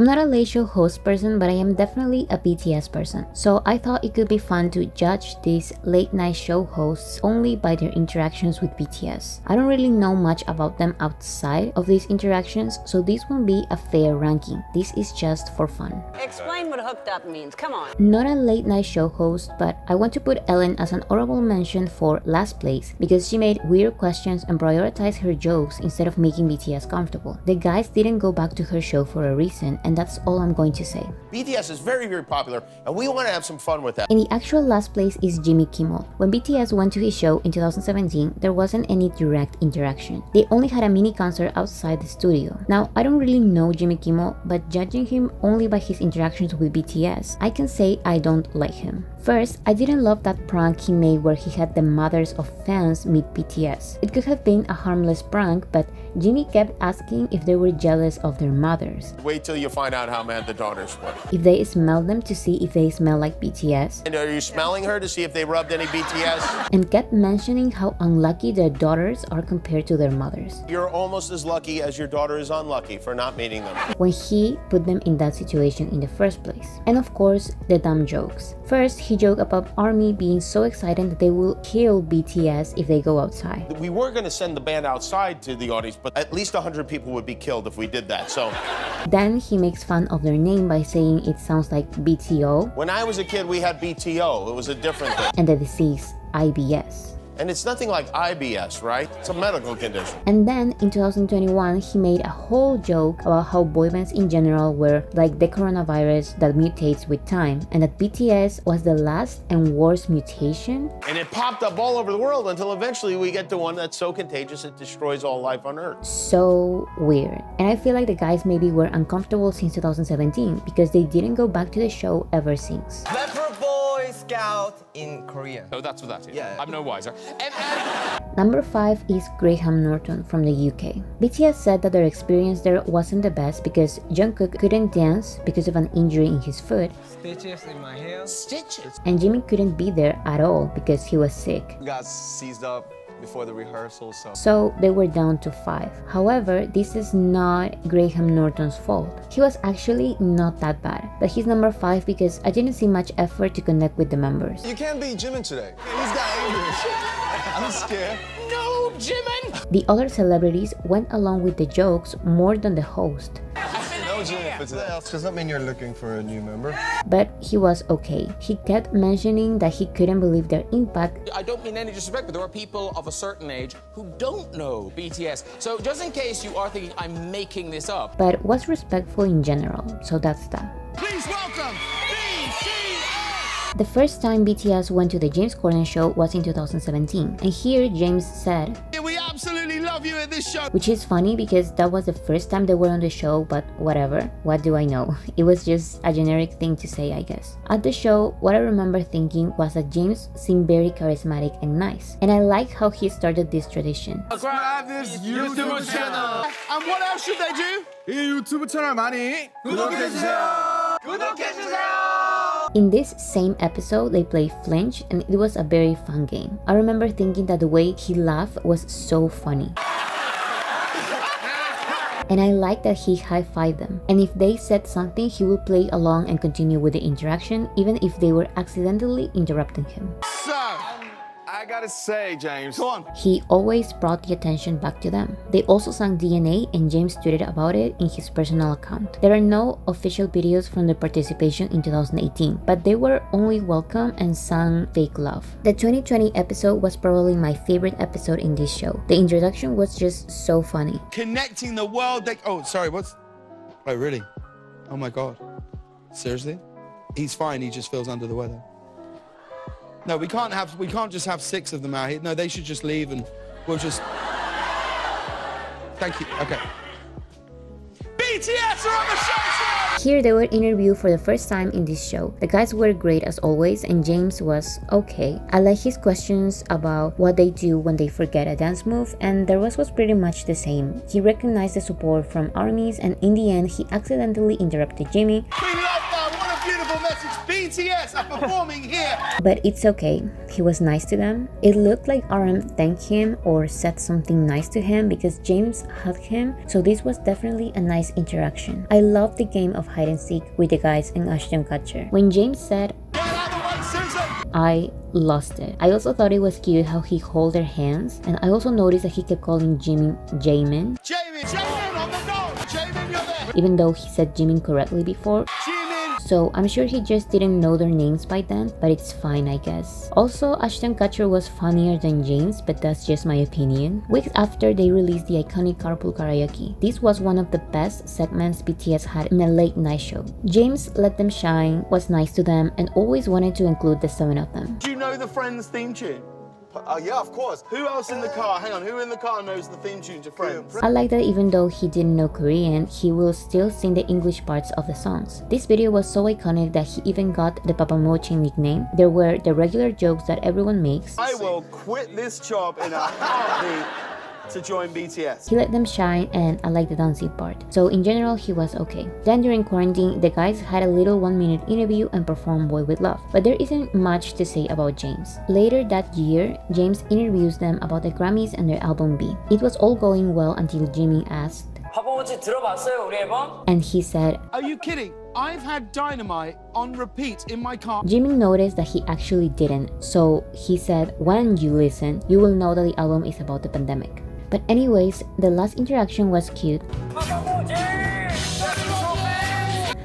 I'm not a late show host person, but I am definitely a BTS person. So I thought it could be fun to judge these late night show hosts only by their interactions with BTS. I don't really know much about them outside of these interactions, so this won't be a fair ranking. This is just for fun. Explain what hooked up means, come on. Not a late night show host, but I want to put Ellen as an honorable mention for last place because she made weird questions and prioritized her jokes instead of making BTS comfortable. The guys didn't go back to her show for a reason, and that's all I'm going to say. BTS is very, very popular, and we want to have some fun with that. And the actual last place is Jimmy Kimmel. When BTS went to his show in 2017, there wasn't any direct interaction. They only had a mini concert outside the studio. Now, I don't really know Jimmy Kimmel, but judging him only by his interactions with BTS, I can say I don't like him. First, I didn't love that prank he made where he had the mothers of fans meet BTS. It could have been a harmless prank, but Jimmy kept asking if they were jealous of their mothers. Wait till you find out how mad the daughters were. If they smelled them to see if they smell like BTS. And are you smelling her to see if they rubbed any BTS? And kept mentioning how unlucky their daughters are compared to their mothers. You're almost as lucky as your daughter is unlucky for not meeting them. When he put them in that situation in the first place. And of course, the dumb jokes. First, he joked about ARMY being so excited that they will kill BTS if they go outside. We were going to send the band outside to the audience, but at least 100 people would be killed if we did that, so. Then he makes fun of their name by saying it sounds like BTO. When I was a kid, we had BTO. It was a different thing. And the disease, IBS. And it's nothing like IBS, right? It's a medical condition. And then in 2021, he made a whole joke about how boy bands in general were like the coronavirus that mutates with time, and that BTS was the last and worst mutation. And it popped up all over the world until eventually we get to one that's so contagious it destroys all life on Earth. So weird. And I feel like the guys maybe were uncomfortable since 2017 because they didn't go back to the show ever since. Leopard Boy Scout in Korea. Oh, that's what that is. Yeah. I'm no wiser. Number 5 is Graham Norton from the UK. BTS said that their experience there wasn't the best because Jungkook couldn't dance because of an injury in his foot, Stitches in my hair. Stitches. and Jimmy couldn't be there at all because he was sick. Got seized up before the rehearsal, So they were down to 5. However, this is not Graham Norton's fault. He was actually not that bad, but he's number 5 because I didn't see much effort to connect with the members. You can't beat Jimin today. He's got English. I'm scared. No, Jimin! The other celebrities went along with the jokes more than the host. No Jimin for today. Does that mean you're looking for a new member? But he was okay. He kept mentioning that he couldn't believe their impact. I don't mean any disrespect, but there are people of a certain age who don't know BTS. So just in case you are thinking I'm making this up. But was respectful in general, so that's that. Please welcome BTS! The first time BTS went to the James Corden show was in 2017, and here James said, We absolutely love you at this show. which is funny because that was the first time they were on the show, but whatever, what do I know? It was just a generic thing to say, I guess. At the show, what I remember thinking was that James seemed very charismatic and nice, and I like how he started this tradition. Subscribe this YouTube channel. And what else should they do? 이 유튜브 채널 많이 구독해주세요. 구독해주세요. In this same episode, they played Flinch, and it was a very fun game. I remember thinking that the way he laughed was so funny. And I like that he high-fived them. And if they said something, he would play along and continue with the interaction, even if they were accidentally interrupting him. So, I gotta say, James. Go on. He always brought the attention back to them. They also sang DNA, and James tweeted about it in his personal account. There are no official videos from their participation in 2018, but they were only welcome and sang Fake Love. The 2020 episode was probably my favorite episode in this show. The introduction was just so funny. Connecting the world. Oh, sorry, what's... Oh, really? Oh my God. Seriously? He's fine, he just feels under the weather. No, we can't just have 6 of them out here. No, they should just leave and we'll just... Thank you, okay. BTS are on the show tonight! Here they were interviewed for the first time in this show. The guys were great as always, and James was okay. I like his questions about what they do when they forget a dance move, and the rest was pretty much the same. He recognized the support from ARMYs, and in the end he accidentally interrupted Jimmy. We love that! What a beautiful beautiful message. BTS are performing here. But it's okay, he was nice to them. It looked like RM thanked him or said something nice to him because James hugged him, so this was definitely a nice interaction. I loved the game of hide and seek with the guys and Ashton Kutcher. When James said, Get out of the way, Susan. I lost it. I also thought it was cute how he held their hands, and I also noticed that he kept calling Jimmy Jamin, Jamin on the go. Jamin, you're there. even though he said Jimin correctly before. Jimin. So I'm sure he just didn't know their names by then, but it's fine, I guess. Also, Ashton Kutcher was funnier than James, but that's just my opinion. Weeks after, they released the iconic Carpool Karaoke. This was one of the best segments BTS had in a late night show. James let them shine, was nice to them, and always wanted to include the 7 of them. Do you know the Friends theme tune? Yeah, of course. Who else in the car? Hang on, who in the car knows the theme tune to Friends? I like that even though he didn't know Korean, he will still sing the English parts of the songs. This video was so iconic that he even got the Papa Mochi nickname. There were the regular jokes that everyone makes. I will quit this job in a heartbeat to join BTS. He let them shine, and I like the dancing part. So in general, he was okay. Then during quarantine, the guys had a little 1-minute interview and performed Boy With Love. But there isn't much to say about James. Later that year, James interviews them about the Grammys and their album B. It was all going well until Jimmy asked, 파버모치 들어봤어요 우리 앨범? and he said, Are you kidding? I've had Dynamite on repeat in my car. Jimmy noticed that he actually didn't. So he said, when you listen, you will know that the album is about the pandemic. But anyways, the last interaction was cute,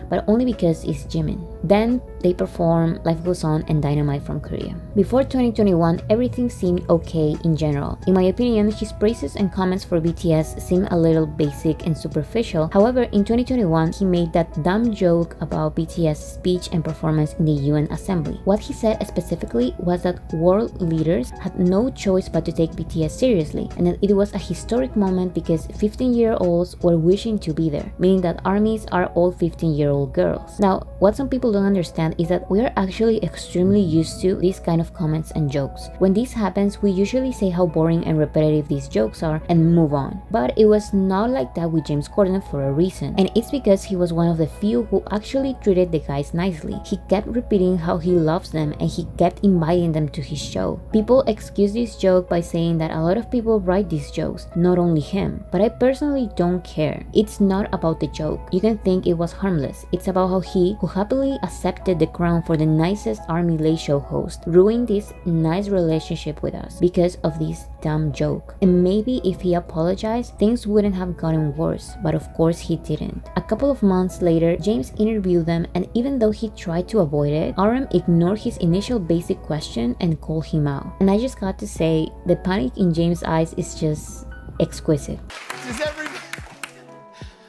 but only because it's Jimin. Then they perform Life Goes On and Dynamite from Korea. Before 2021, everything seemed okay in general. In my opinion, his praises and comments for BTS seemed a little basic and superficial. However, in 2021, he made that dumb joke about BTS speech and performance in the UN Assembly. What he said specifically was that world leaders had no choice but to take BTS seriously, and that it was a historic moment because 15-year-olds were wishing to be there, meaning that armies are all 15-year-old girls. Now, what some people don't understand is that we are actually extremely used to these kind of comments and jokes. When this happens, we usually say how boring and repetitive these jokes are and move on. But it was not like that with James Corden for a reason, and it's because he was one of the few who actually treated the guys nicely. He kept repeating how he loves them, and he kept inviting them to his show. People excuse this joke by saying that a lot of people write these jokes, not only him. But I personally don't care. It's not about the joke. You can think it was harmless. It's about how he, who happily accepted the crown for the nicest army late show host, ruined this nice relationship with us because of this dumb joke. And maybe if he apologized, things wouldn't have gotten worse, but of course he didn't. A couple of months later, James interviewed them, and even though he tried to avoid it, RM ignored his initial basic question and called him out. And I just got to say, the panic in James' eyes is just exquisite.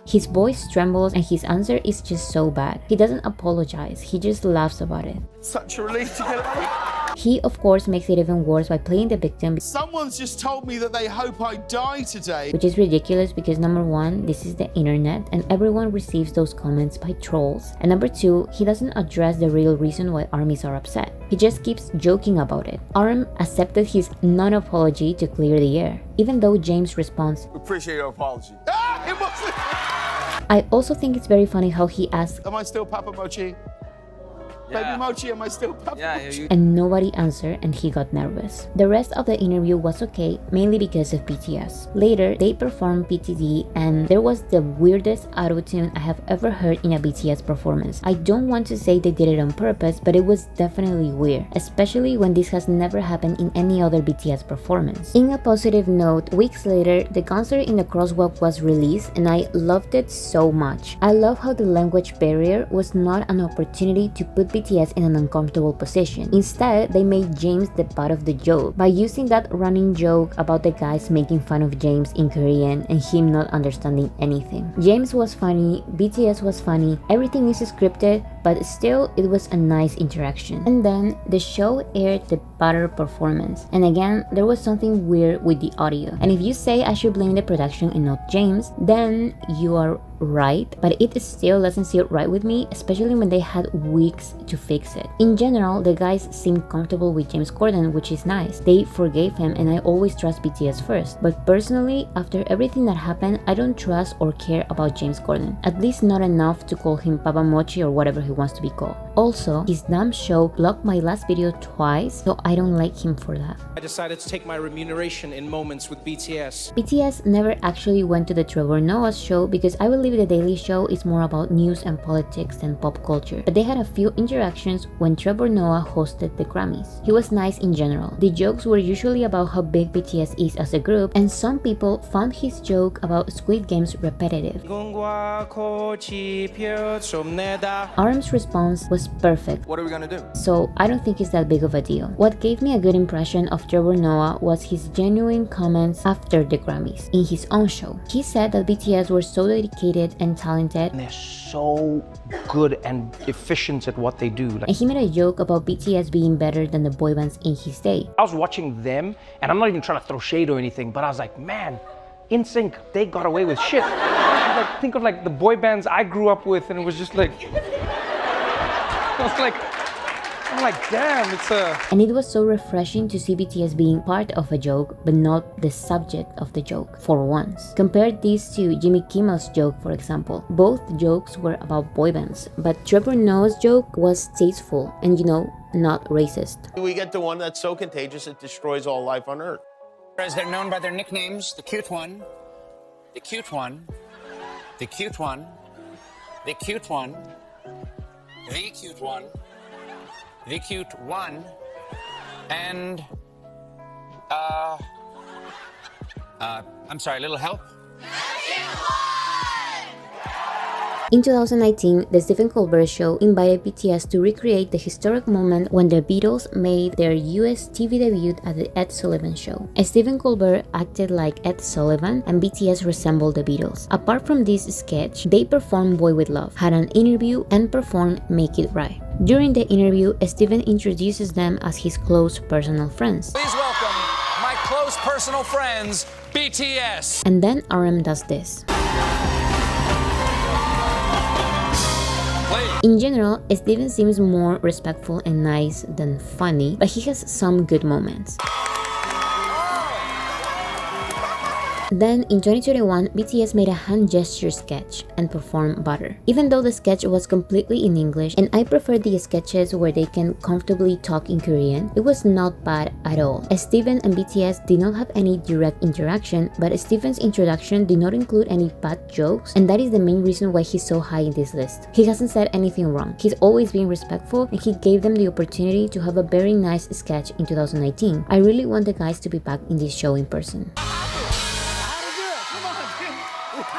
His voice trembles and his answer is just so bad. He doesn't apologize, he just laughs about it. Such a relief to get away. He, of course, makes it even worse by playing the victim, Someone's just told me that they hope I die today. which is ridiculous because number one, this is the internet and everyone receives those comments by trolls. And number two, he doesn't address the real reason why armies are upset. He just keeps joking about it. RM accepted his non-apology to clear the air, even though James responds, Appreciate your apology. Ah, it wasn't. I also think it's very funny how he asks, Am I still Papa Mochi? Baby Mochi, am I still Papa Mochi? and nobody answered, and he got nervous. The rest of the interview was okay, mainly because of BTS. Later, they performed PTD, and there was the weirdest auto-tune I have ever heard in a BTS performance. I don't want to say they did it on purpose, but it was definitely weird, especially when this has never happened in any other BTS performance. In a positive note, weeks later, the concert in the Crosswalk was released, and I loved it so much. I love how the language barrier was not an opportunity to put BTS in an uncomfortable position. Instead, they made James the butt of the joke by using that running joke about the guys making fun of James in Korean and him not understanding anything. James was funny, BTS was funny, everything is scripted, but still it was a nice interaction. And then the show aired the Butter performance, and again there was something weird with the audio. And if you say I should blame the production and not James, then you are right, but it still doesn't sit right with me, especially when they had weeks to fix it. In general, the guys seemed comfortable with James Corden, which is nice. They forgave him, and I always trust BTS first. But personally, after everything that happened, I don't trust or care about James Corden. At least not enough to call him Papa Mochi or whatever he wants to be called. Also, his damn show blocked my last video twice, so I don't like him for that. I decided to take my remuneration in moments with BTS. BTS never actually went to the Trevor Noah show because I believe The Daily Show is more about news and politics than pop culture. But they had a few interactions when Trevor Noah hosted the Grammys. He was nice in general. The jokes were usually about how big BTS is as a group, and some people found his joke about Squid Games repetitive. RM's response was perfect. What are we gonna do? So I don't think it's that big of a deal. What gave me a good impression of Trevor Noah was his genuine comments after the Grammys in his own show. He said that BTS were so dedicated and talented, They're so good and efficient at what they do. and he made a joke about BTS being better than the boy bands in his day. I was watching them, and I'm not even trying to throw shade or anything, but I was like, man, NSYNC, they got away with shit. Think of the boy bands I grew up with, and it was just like, I'm like, damn, it's a... And it was so refreshing to see BTS being part of a joke, but not the subject of the joke, for once. Compare this to Jimmy Kimmel's joke, for example. Both jokes were about boy bands, but Trevor Noah's joke was tasteful and, not racist. We get to one that's so contagious it destroys all life on Earth. As they're known by their nicknames, the cute one, the cute one, the cute one, the cute one, the cute one, the cute one, and, I'm sorry, a little help? In 2019, The Stephen Colbert Show invited BTS to recreate the historic moment when the Beatles made their US TV debut at the Ed Sullivan Show. Stephen Colbert acted like Ed Sullivan, and BTS resembled the Beatles. Apart from this sketch, they performed Boy With Love, had an interview, and performed Make It Right. During the interview, Stephen introduces them as his close personal friends. Please welcome my close personal friends, BTS. And then RM does this. In general, Steven seems more respectful and nice than funny, but he has some good moments. Then, in 2021, BTS made a hand gesture sketch and performed Butter. Even though the sketch was completely in English, and I prefer the sketches where they can comfortably talk in Korean, it was not bad at all. Steven and BTS did not have any direct interaction, but Steven's introduction did not include any bad jokes, and that is the main reason why he's so high in this list. He hasn't said anything wrong. He's always been respectful, and he gave them the opportunity to have a very nice sketch in 2019. I really want the guys to be back in this show in person.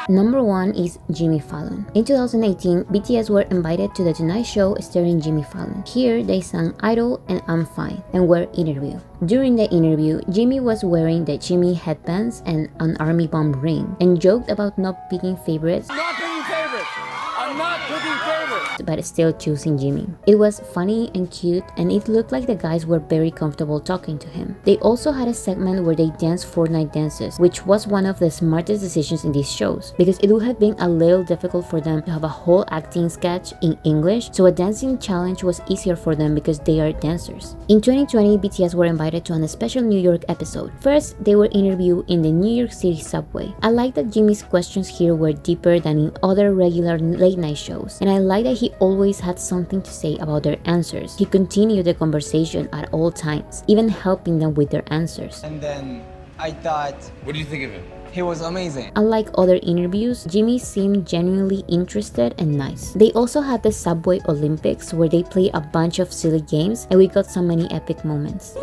Number 1 is Jimmy Fallon. In 2018, BTS were invited to The Tonight Show starring Jimmy Fallon. Here, they sang Idol and I'm Fine and were interviewed. During the interview, Jimmy was wearing the Jimmy headbands and an army bomb ring and joked about not picking favorites. Not picking favorites. I'm not picking favorites. But still choosing Jimmy. It was funny and cute, and it looked like the guys were very comfortable talking to him. They also had a segment where they danced Fortnite dances, which was one of the smartest decisions in these shows, because it would have been a little difficult for them to have a whole acting sketch in English, so a dancing challenge was easier for them because they are dancers. In 2020, BTS were invited to a special New York episode. First, they were interviewed in the New York City subway. I like that Jimmy's questions here were deeper than in other regular late night shows, and I like that he always had something to say about their answers. He continued the conversation at all times, even helping them with their answers. And then I thought, What do you think of him? he was amazing. Unlike other interviews, Jimmy seemed genuinely interested and nice. They also had the Subway Olympics where they played a bunch of silly games, and we got so many epic moments.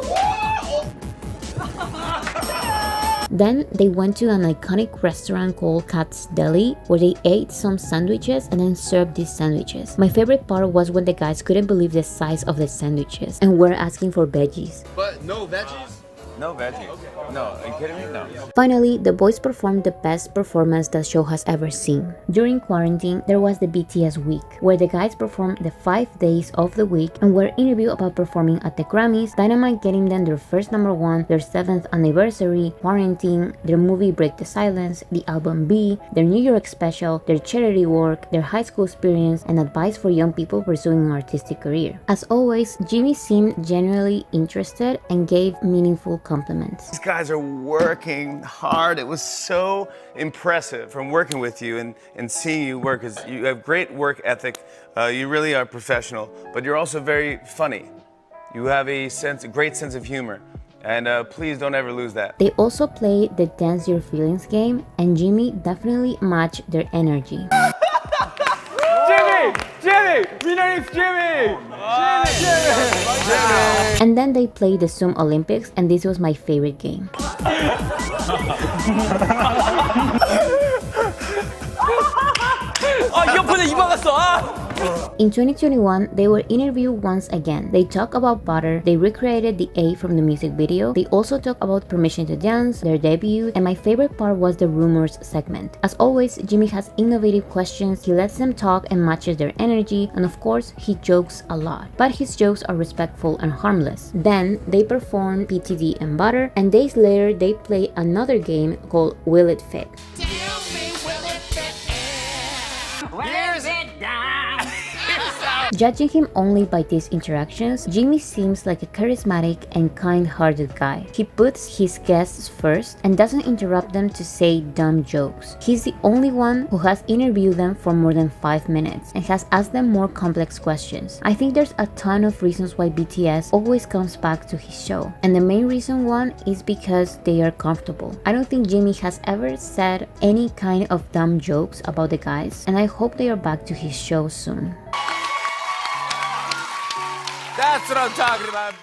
Then they went to an iconic restaurant called Kat's Deli where they ate some sandwiches and then served these sandwiches. My favorite part was when the guys couldn't believe the size of the sandwiches and were asking for veggies. But no veggies? No veggies. No, are you kidding me? No. Finally, the boys performed the best performance the show has ever seen. During quarantine, there was the BTS week, where the guys performed the 5 days of the week and were interviewed about performing at the Grammys, Dynamite getting them their first #1, their 7th anniversary, quarantine, their movie Break the Silence, the album B, their New York special, their charity work, their high school experience, and advice for young people pursuing an artistic career. As always, Jimmy seemed genuinely interested and gave meaningful compliments. These guys are working hard. It was so impressive from working with you and seeing you work, because you have great work ethic. You really are professional, but you're also very funny. You have a great sense of humor, and please don't ever lose that. They also play the Dance Your Feelings game, and Jimmy definitely matched their energy. Jimmy! We know it's Jimmy! Jimmy! And then they played the Zoom Olympics, and this was my favorite game. In 2021, they were interviewed once again. They talked about Butter, they recreated the A from the music video, they also talked about Permission to Dance, their debut, and my favorite part was the rumors segment. As always, Jimmy has innovative questions, he lets them talk and matches their energy, and of course, he jokes a lot. But his jokes are respectful and harmless. Then, they perform PTD and Butter, and days later, they play another game called Will It Fit? Where's it down? Judging him only by these interactions, Jimmy seems like a charismatic and kind-hearted guy. He puts his guests first and doesn't interrupt them to say dumb jokes. He's the only one who has interviewed them for more than 5 minutes and has asked them more complex questions. I think there's a ton of reasons why BTS always comes back to his show, and the main reason one is because they are comfortable. I don't think Jimmy has ever said any kind of dumb jokes about the guys, and I hope they are back to his show soon. That's what I'm talking about.